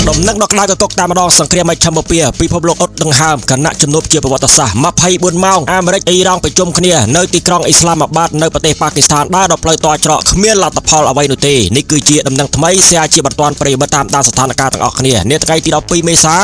ដំណឹងដល់ក្តៅកកតាមម្ដងសង្គ្រាមកម្ពុជាពិភពលោកអត់ដង្ហើមគណៈជំនួបជាប្រវត្តិសាស្ត្រ24ម៉ោងអាមេរិកអ៊ីរ៉ង់ប្រជុំគ្នានៅទីក្រុងអ៊ីស្លាមាបាតនៅប្រទេសប៉ាគីស្ថានដើរដល់ផ្លូវតច្រកគ្មានលទ្ធផលអ្វីនោះទេនេះគឺជាដំណឹងថ្មីស្រាវជាបន្ទាន់ប្រិយមិត្តតាមដានស្ថានភាពទាំងអស់គ្នានាថ្ងៃទី12មេសា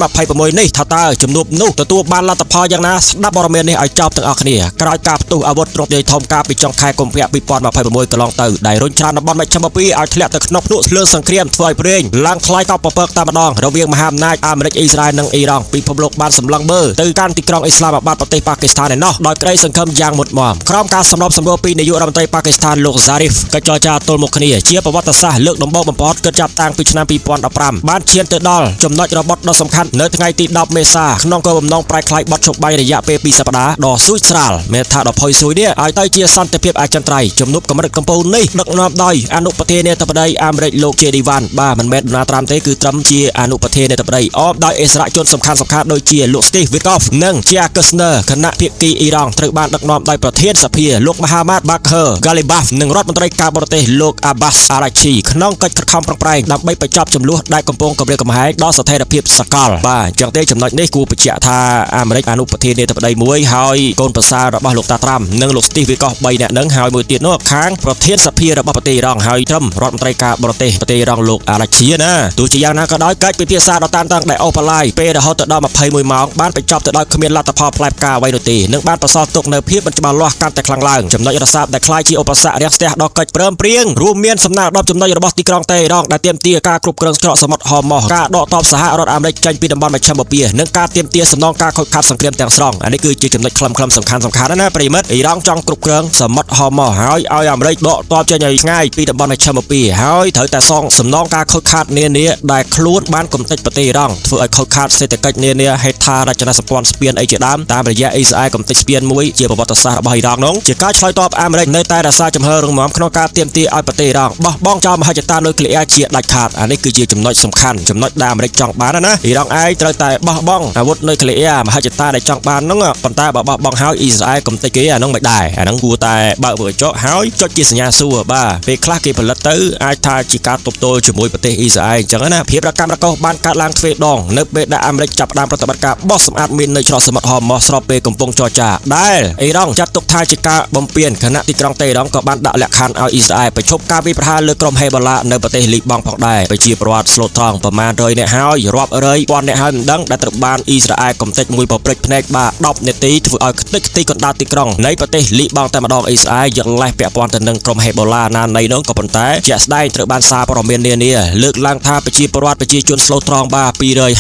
2026នេះថាតើជំនួបនោះទទួលបានលទ្ធផលយ៉ាងណាស្ដាប់ព័ត៌មាននេះឲ្យចប់ទាំងអស់គ្នាក្រោយការផ្ទុះអាវុធទ្រព្យធំការពីចុងខែកុម្ភៈ2026កន្លងទៅដែលរុញច្រានតំបន់មជ្ឈិមបូព៌ាឲ្យធ្លាក់ទៅក្នុងភ្នក់ភ្លើងសង្គ្រាមធ្វើឲ្យប្រេងឡើងថ្លៃកប់ពពកតែម្ដងរវាងមហាអំណាចអាមេរិកអ៊ីស្រាអែលនិងអ៊ីរ៉ង់ពិភពលោកបានសម្លឹងមើលទៅកាន់ទីក្រុងអ៊ីស្លាមាបាតប្រទេសប៉ាគីស្ថានឯណោះដោយក្តីសង្ឃឹមយ៉ាងមុតមមក្រោមការសម្របសម្រួលពីនាយករដ្ឋមន្ត្រីប៉ាគីស្ថានលោក Zarif កិច្ចចរចាទល់មុខគ្នាជាប្រវត្តិសាស្ត្រលើកដំបូងបំផុតគិតចាប់តាំងពីឆ្នាំ2015បានឈានទៅដល់ចំណុចរបត់ដ៏សំខាន់នៅថ្ងៃទី10មេសាក្នុងគោលបំណងប្រែក្លាយបទជប់បាយរយៈពេល2សប្តាហ៍ដ៏ស៊ូស្រាលមានថាដ៏ផុយស៊ុយនេះឲ្យទៅជាសន្តិភាពអចិន្ត្រៃយ៍ជំនួបកម្រិតកម្ពុជានេះដឹកនាំដោយអនុប្រធានាធិបតីអាមេរិកលោក JD Vance បាទមិនមែនដូណាល់ត្រាំទេគឺត្រឹមជាអនុប្រធានាធិបតីអមដោយអិសរាជជនសំខាន់ៗដូចជាលោក Steve Witkoff និង Jared Kushner គណៈភាគីអ៊ីរ៉ង់ត្រូវបានដឹកនាំដោយប្រធានសភាលោក Mohammad Bagher Ghalibaf និងរដ្ឋមន្ត្រីការបរទេសលោក Abbas Araghchi ក្នុងកិច្ចខិតខំប្រឹងប្រែងដើម្បីបញ្ចប់ចំនួនដែលកំពុងគម្រាមកំហែងដល់ស្ថិរភាពសកលបាទអញ្ចឹងទេចំណុចនេះគួរបញ្ជាក់ថាអាមេរិកអនុប្រធានាធិបតីមួយហើយកូនប្រសាររបស់លោកតាត្រាំនិងលោក Steve Witkoff 3នាក់នឹងហើយមួយទៀតនោះខាងប្រធានសភារបស់ប្រទេសអ៊ីរ៉ង់ហើយត្រឹមរដ្ឋមន្ត្រីការបរទេសប្រទេសអ៊ីរ៉ង់លោក Araghchi ណាទោះជាយ៉ាងណាក៏ដោយកិច្ចពិភាក្សាដ៏តានតឹងដែលអូសបន្លាយពេលរហូតទៅដល់21ម៉ោងបានបញ្ចប់ទៅដោយគ្មានលទ្ធផលផ្លែផ្កាអ្វីនោះទេនិងបានបន្សល់ទុកនៅភាពមិនច្បាស់លាស់កាន់តែខ្លាំងឡើងចំណុចរស័ព្ទដែលคล้ายជាឧបសគ្គរាំងស្ទះដល់កិច្ចព្រមព្រៀងរួមមានសំណើ10ចំណុចរបស់ទីក្រុងតេហេរ៉ង់ដែលទាមទារការគ្រប់គ្រងច្រកសមុទ្រហូម៉ូសការដកទ័ពសហរដ្ឋអាមេរិកចេញពីតំបន់មជ្ឈិមបូព៌ានិងការទាមទារសំណងការខូចខាតសង្គ្រាមទាំងស្រុងអានេះគឺជាចំណុចខ្លឹមសំខាន់ណាប្រិមិត្តអ៊ីរ៉ង់ចង់គ្រប់គ្រងសមុទ្រហូម៉ូសហើយឲ្យអាមេរិកដកទ័ពចេញឲ្យឆ្ងាយពីតំបន់មជ្ឈិមបូព៌ាហើយត្រូវតែសងសំណងការខូចខាតនានាដែលខ្លួនបានកំទេចប្រទេសអ៊ីរ៉ង់ធ្វើឲ្យខូចខាតសេដ្ឋកិច្ចនានាហេដ្ឋារចនាសម្ព័ន្ធស្ពានអីជាដើមតាមរយៈអ៊ីស្រាអែលកំទេចស្ពានមួយជាប្រវត្តិសាស្ត្ររបស់អ៊ីរ៉ង់នោះជាការឆ្លើយតបអាមេរិកនៅតែរក្សាជំហររឹងមាំក្នុងការទាមទារឲ្យប្រទេសអ៊ីរ៉ង់បោះបង់ចោលមហិច្ឆតានុយក្លេអ៊ែរជាដាច់ខាតអានេះគឺជាចំណុចសំខាន់ចំណុចដែលអាមេរិកចង់បានណាអ៊ីរ៉ង់ឯងត្រូវតែបោះបង់អាវុធនុយក្លេអ៊ែរមហិច្ឆតាដែលចង់បាននោះប៉ុន្តែបើបោះបង់ហើយអ៊ីស្រាអែលកំទេចគេអានោះមិនដែរអានោះគួរតែបើកវចកហើយចុចជាសញ្ញាសួរបាទពេលខ្លះគេផលិតទៅអាចថាជាការទប់ទល់ជាមួយប្រទេសអ៊ីស្រាអែលអញ្ចឹងណាភាពរកម្មរកោសបានកាត់ឡើងទ្វេដងនៅពេលដែលអាមេរិកចាប់ផ្ដើមប្រតិបត្តិការបោះសម្អាតមីននៅច្រកសមុទ្រហូម៉ូសស្របពេលកំពុងចរចាដែលអ៊ីរ៉ង់ចាត់ទុកថាជាការបំពានគណៈទីក្រុងតេហេរ៉ង់ក៏បានដាក់លក្ខខណ្ឌឲ្យអ៊ីស្រាអែលប្រឈប់ការវាយប្រហារលើក្រុមហេបូឡានៅប្រទេសលីបង់ផងដែរប្រជាពលរដ្ឋស្លូតត្រង់ប្រមាណ100នាក់ហើយរាប់រយពាន់នាក់ហើយមិនដឹងដែលត្រូវបានអ៊ីស្រាអែលកំទេចមួយប្រព្រឹត្តភ្នែកបាទ10នាទីធ្វើឲ្យខ្ទេចខ្ទីកណ្ដាលទីក្រុងនៃប្រទេសលីបង់តែម្ដងអ៊ីស្រាអែលយកលេសពាក់ព័ន្ធទៅនឹងក្រុមហេបូឡាណានៃនោះក៏ប៉ុន្តែជាក់ស្ដែងត្រូវបានសារព័ត៌មាននានាលើកឡើងថាប្រជាពលរដ្ឋប្រជាជនស្លូតត្រង់បាទ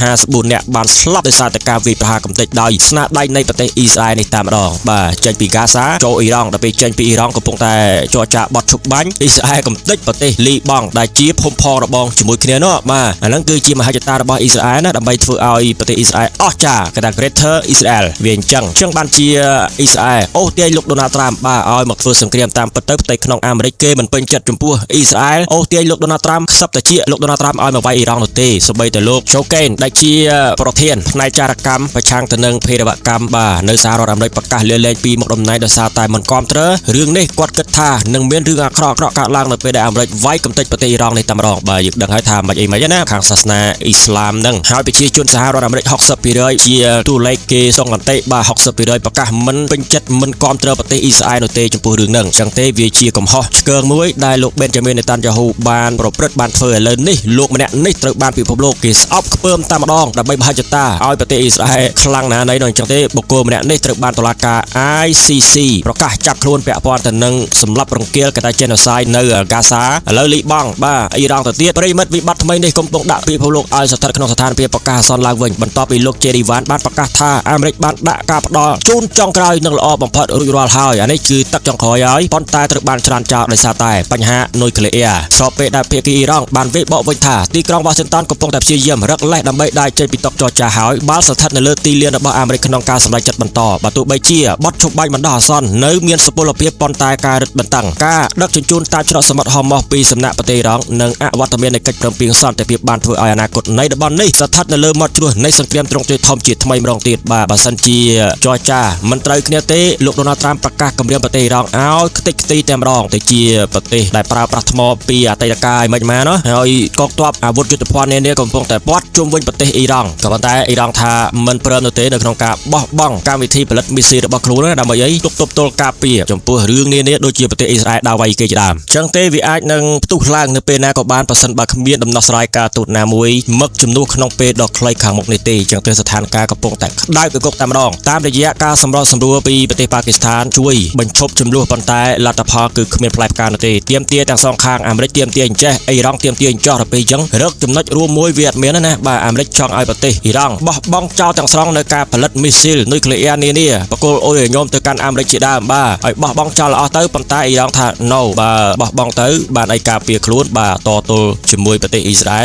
254នាក់បានស្លាប់ដោយសារតែការវាយប្រហារកំទេចដោយស្នាដៃនៃប្រទេសអ៊ីស្រាអែលនេះតែម្ដងបាទចេញពីហ្គាសាចូលអ៊ីរ៉ង់ដល់ពេលចេញពីអ៊ីរ៉ង់កំពុងតែចរចាបត់ឈប់បាញ់អ៊ីស្រាអែលកំទេចប្រទេសលីបង់ដែលជាភូមិផងរបងជាមួយគ្នានោះបាទអាហ្នឹងគឺជាមហិច្ឆតារបស់អ៊ីស្រាអែលណាដើម្បីធ្វើឲ្យប្រទេសអ៊ីស្រាអែលអស់ចាគេថា Greater Israel វាអញ្ចឹងបានជាអ៊ីស្រាអែលអូសទាញលោកដូណាល់ត្រាំបាទឲ្យមកធ្វើសង្គ្រាមតាមពិតទៅផ្ទៃក្នុងអាមេរិកគេមិនពេញចិត្តចំពោះអ៊ីស្រាអែលអូសទាញលោកដូណាល់ត្រាំខ្សឹបតាជាលោកដូណាល់ត្រាំឲ្យមកវាយអ៊ីរ៉ង់នោះទេសូម្បីតែលោកជូកេនដែលជាប្រធានផ្នែកចារកម្មប្រឆាំងទៅនឹងភេរវកម្មបាទនៅសហរដ្ឋអាមេរិកប្រកាសលាលែងពីមុខតំណែងដោយសារតែមិនគាំទ្ររឿងនេះគាត់គិតថានឹងមានរឿងអាក្រក់កើតឡើងនៅពេលដែលអាមេរិកវាយកំទេចប្រទេសអ៊ីរ៉ង់នេះតែម្ដងបាទយើងដឹងហើយថាមិនអីមិនណាខាងសាសនាអ៊ីស្លាមនឹងហើយប្រជាជនសហរដ្ឋអាមេរិក60%ជាតួលេខគេសងកន្តិបាទ60%ប្រកាសមិនពេញចិត្តមិនគាំទ្រប្រទេសអ៊ីស្រាអែលនោះទេចំពោះរឿងហ្នឹងអញ្ចឹងទេវាជាកំហុសឆ្គងមួយដែលលោកប៊ែនចាមីន នេតានយ៉ាហ៊ូបានប្រព្រឹត្តបានធ្វើឥឡូវនេះលោកម្នាក់នេះត្រូវបានពិភពលោកគេស្អប់ខ្ពើមតែម្ដងដើម្បីមហិច្ឆតាឲ្យប្រទេសអ៊ីស្រាអែលខ្លាំងណាស់នេះអញ្ចឹងទេបុគ្គលម្នាក់នេះត្រូវបានតុលាការ ICC ប្រកាសចាប់ខ្លួនពាក់ព័ន្ធទៅនឹងសម្លាប់រង្គាលកតា genocide នៅហ្គាសាឥឡូវលីបង់បាទអ៊ីរ៉ង់ទៅទៀតប្រិមិត្តវិបត្តិថ្មីនេះកំពុងដាក់ពិភពលោកឲ្យស្ថិតក្នុងស្ថានភាពប្រកាសអាសន្នឡើងវិញបន្ទាប់ពីលោក JD Vance បានប្រកាសថាអាមេរិកបានដាក់ការផ្ដល់ជូនចុងក្រោយនឹងល្អបំផុតរួចរាល់ហើយអានេះគឺទឹកចុងក្រោយហើយប៉ុន្តែត្រូវបានច្រានចោលដោយសារតែបញ្ហានុយក្លេអ៊ែរស្របពេលដែលភាគីអ៊ីរ៉ង់បានវាយបកវិញថាទីក្រុង Washington កំពុងតែព្យាយាមរឹកលេសដើម្បីដាច់ចេញពីតុចរចាហើយបាល់ស្ថិតនៅលើទីលានរបស់អាមេរិកក្នុងការសម្រេចចិត្តបន្តបើទោះបីជាបទជប់បាញ់បណ្ដោះអាសន្ននៅមានសុពលភាពប៉ុន្តែការរឹតបន្តឹងការដឹកជញ្ជូនតាមច្រកសមុទ្រហូម៉ូសពីសំណាក់ប្រទេសអ៊ីរ៉ង់និងអវត្តមាននៃកិច្ចព្រមព្រៀងសន្តិភាពបានធ្វើឲ្យអនាគតនៃតំបន់នេះស្ថិតនៅលើមាត់ជ្រោះនៃសង្គ្រាមទ្រង់ទ្រាយធំជាថ្មីម្ដងទៀតបាទបើសិនជាចរចាមិនត្រូវគ្នាទេលោកដូណាល់ត្រាំប្រកាសគម្រាមប្រទេសអ៊ីរ៉ង់ឲ្យខ្ទេចខ្ទីតែម្ដងទៅជាប្រទេសដែលប្រើប្រាស់ថ្មពីអតីតកាលមិនមកណាហើយកងទ័ពអាវុធយុទ្ធ ភ័ណ្ឌនានាកំពុងតែព័ទ្ធជុំវិញប្រទេសអ៊ីរ៉ង់ក៏ប៉ុន្តែអ៊ីរ៉ង់ថាមិនព្រមនៅទេនៅក្នុងការបោះបង់កម្មវិធីផលិតមីស៊ីលរបស់ខ្លួនដើម្បីអីទប់ទល់ការពារចំពោះរឿងនានាដូចជាប្រទេសអ៊ីស្រាអែលដាក់វាយគេជាដើមចឹងទេវាអាចនឹងផ្ទុះឡើងនៅពេលណាក៏បានប្រសិនបើគ្មានដំណោះស្រាយការទូតណាមួយមកជំនួសក្នុងពេលដ៏ខ្លីខាងមុខនេះទេចឹងទេស្ថានភាពកំពុងតែក្តៅកគុកតែម្ដងតាមរយៈការសម្របសម្រួលពីប្រទេសប៉ាគីស្ថានជួយបញ្ឈប់ចំនួនប៉ុន្តែលទ្ធផលគឺគ្មានផ្លែផ្កានោះទេទាមទារទាំងសងខាងអាមេរិកទាមទារអញ្ចេះអ៊ីរ៉ង់ទាមទារអញ្ចោះទៅពេលចឹងរកចំណុចរួមមួយវាអត់មានណាបាទអាមេរិកចង់ឲ្យប្រទេសអ៊ីរ៉ង់បោះបង់ចោលទាំងស្រុងនៅការផលិតមីស៊ីលនុយក្លេអ៊ែរនានាបកគលអុយញោមទៅកាន់អាមេរិកជាដើមបាទឲ្យបោះបង់ចោលអស់ទៅប៉ុន្តែអ៊ីរ៉ង់ថា no បាទបោះបង់ទៅបានឲ្យការពារខ្លួនបាទតទល់ជាមួយប្រទេសអ៊ីស្រា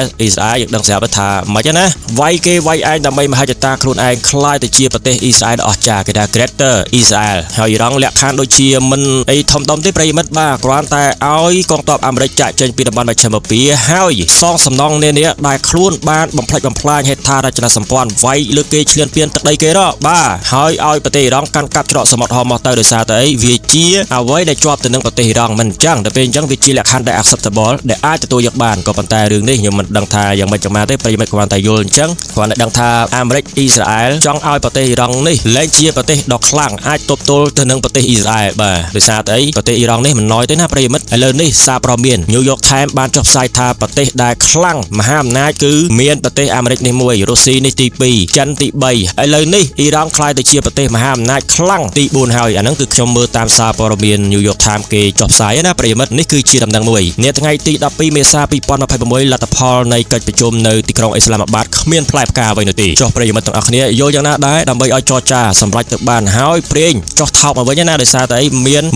អែលយើងដឹងស្រាប់ថាមិនទេណាវាយគេវាយឯងដើម្បីមហិច្ឆតាខ្លួនឯងខ្លាយទៅជាប្រទេសអ៊ីស្រាអែលដ៏អស្ចារ្យគេថា Greater Israel ហើយអ៊ីរ៉ង់លក្ខខណ្ឌដូចជាមិនអីធំទេប្រិមិត្តបាទគ្រាន់តែឲ្យកងទ័ពអាមេរិកចាក់ចេញពីតំបន់មជ្ឈិមបូព៌ាហើយសងសំណងនានាដែលខ្លួនបានបំផ្លិចបំផ្លាញហេដ្ឋារចនាសម្ព័ន្ធវាយលើគេឈ្លានពានទឹកដីគេរកបាទហើយឲ្យប្រទេសអ៊ីរ៉ង់កាន់កាប់ច្រកសមុទ្រហោះមកទៅដោយសារតែអីវាជាអ្វីដែលជាប់ទៅនឹងប្រទេសអ៊ីរ៉ង់មិនអញ្ចឹងដល់ពេលអញ្ចឹងវាជាលក្ខខណ្ឌដែល acceptable ដែលអាចទទួលយកបានក៏ប៉ុន្តែរឿងនេះខ្ញុំមិនដឹងថាយ៉ាងម៉េចចាំទេប្រិមិត្តគ្រាន់តែយល់អញ្ចឹងគ្រាន់តែដឹងថាអាមេរិកអ៊ីស្រាអែលចង់ឲ្យប្រទេសអ៊ីរ៉ង់នេះលែងជាប្រទេសដ៏ខ្លាំងអាចទប់ទល់ទៅនឹងប្រទេសអ៊ីស្រាអែលបាទដោយសារតែអីប្រទេសអ៊ីរ៉ង់នេះមិនណយទេណាប្រិមិត្តឥឡូវនេះសារព័ត៌មាន New York Times បានចុះផ្សាយថាប្រទេសដែលខ្លាំងមហាអំណាចគឺមានប្រទេសអាមេរិកនេះមួយរុស្ស៊ីនេះទី2ចិនទី3ឥឡូវនេះអ៊ីរ៉ង់ក្លាយទៅជាប្រទេសមហាអំណាចខ្លាំងទី4ហើយអាហ្នឹងគឺខ្ញុំមើលតាមសារព័ត៌មាន New York Times គេចុះផ្សាយណាប្រិមិត្តនេះគឺជាដំណឹងមួយនាថ្ងៃទី12មេសា2026លទ្ធផលនៃកិច្ចប្រជុំនៅទីក្រុងអ៊ីស្លាមាបាតគ្មានផ្លែផ្កាអ្វីនោះទេចុះប្រិមិត្តទាំងអស់គ្នាយល់យ៉ាងណាដែរដើម្បីឲ្យចរចាសម្រេចទៅបានហើយព្រេងចុះថោកមកវិញណាដោយសារតែ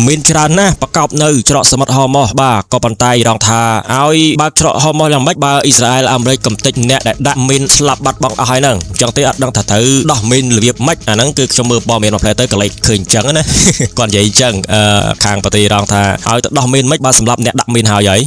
មានច្រើនណាស់ប្រកបនៅច្រកសមុទ្រហោម៉ោះបាទក៏ប៉ុន្តែអ៊ីរ៉ង់ថាឲ្យបើកច្រកហោម៉ោះយ៉ាងម៉េចបើអ៊ីស្រាអែលអាមេរិកកំទេចអ្នកដែលដាក់មីនស្លាប់បាត់បង់អស់ហើយហ្នឹងអញ្ចឹងទេអត់ដឹងថាត្រូវដោះមីនរបៀបម៉េចអាហ្នឹងគឺខ្ញុំមើលព័ត៌មានមកផ្លែទៅក៏លេចឃើញអញ្ចឹងណាគាត់និយាយអញ្ចឹងខាងប្រទេសអ៊ីរ៉ង់ថាឲ្យទៅដោះមីនម៉េចបើសម្រាប់អ្នកដាក់មីនហើយ